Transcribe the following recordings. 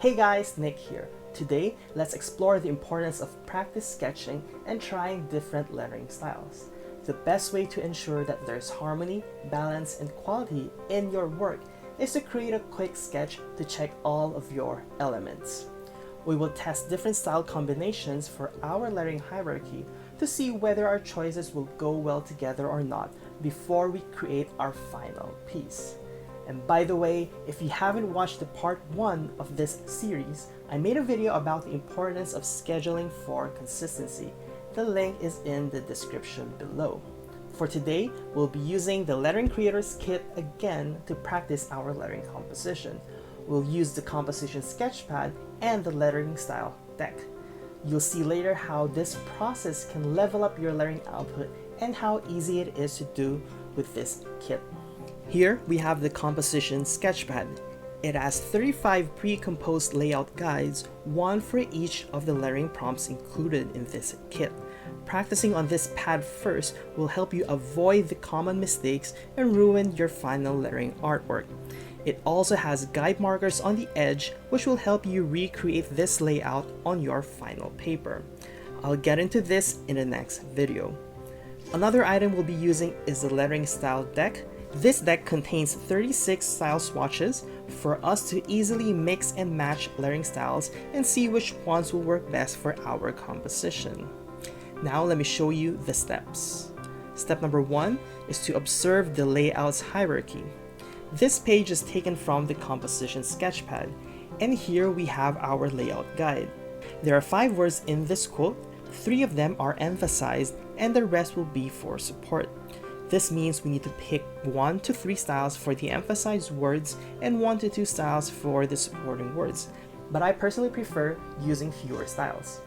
Hey guys, Nick here. Today, let's explore the importance of practice sketching and trying different lettering styles. The best way to ensure that there's harmony, balance, and quality in your work is to create a quick sketch to check all of your elements. We will test different style combinations for our lettering hierarchy to see whether our choices will go well together or not before we create our final piece. And by the way, if you haven't watched the part 1 of this series, I made a video about the importance of scheduling for consistency. The link is in the description below. For today, we'll be using the Lettering Creators Kit again to practice our lettering composition. We'll use the composition sketchpad and the lettering style deck. You'll see later how this process can level up your lettering output and how easy it is to do with this kit. Here we have the composition sketchpad. It has 35 pre-composed layout guides, one for each of the lettering prompts included in this kit. Practicing on this pad first will help you avoid the common mistakes and ruin your final lettering artwork. It also has guide markers on the edge, which will help you recreate this layout on your final paper. I'll get into this in the next video. Another item we'll be using is the lettering style deck. This deck contains 36 style swatches for us to easily mix and match lettering styles and see which ones will work best for our composition. Now let me show you the steps. Step number 1 is to observe the layout's hierarchy. This page is taken from the composition sketchpad, and here we have our layout guide. There are 5 words in this quote, 3 of them are emphasized and the rest will be for support. This means we need to pick 1 to 3 styles for the emphasized words and 1 to 2 styles for the supporting words, but I personally prefer using fewer styles.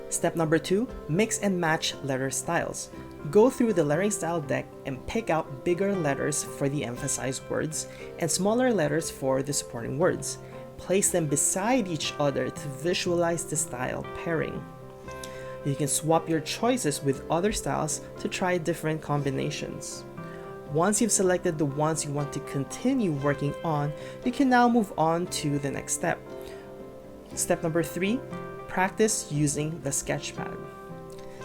Step number 2, mix and match letter styles. Go through the lettering style deck and pick out bigger letters for the emphasized words and smaller letters for the supporting words. Place them beside each other to visualize the style pairing. You can swap your choices with other styles to try different combinations. Once you've selected the ones you want to continue working on, you can now move on to the next step. Step number 3, practice using the sketchpad.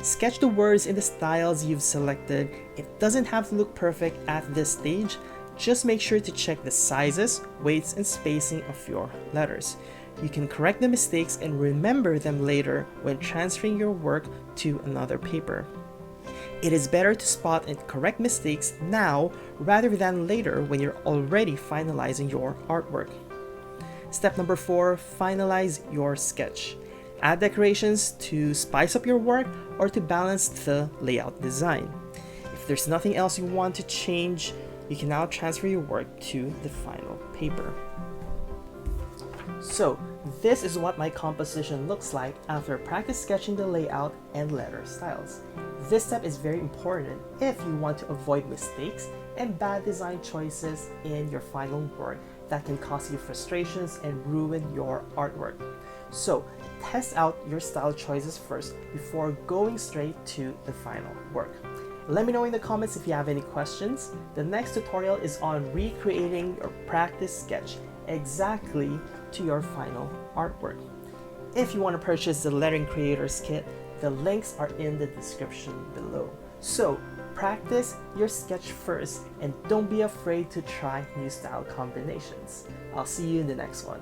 Sketch the words in the styles you've selected. It doesn't have to look perfect at this stage. Just make sure to check the sizes, weights, and spacing of your letters. You can correct the mistakes and remember them later when transferring your work to another paper. It is better to spot and correct mistakes now rather than later when you're already finalizing your artwork. Step number 4, finalize your sketch. Add decorations to spice up your work or to balance the layout design. If there's nothing else you want to change, you can now transfer your work to the final paper. So, this is what my composition looks like after practice sketching the layout and letter styles. This step is very important if you want to avoid mistakes and bad design choices in your final work that can cause you frustrations and ruin your artwork. So, test out your style choices first before going straight to the final work. Let me know in the comments if you have any questions. The next tutorial is on recreating your practice sketch exactly to your final artwork. If you want to purchase the Lettering Creators Kit, the links are in the description below. So practice your sketch first and don't be afraid to try new style combinations. I'll see you in the next one.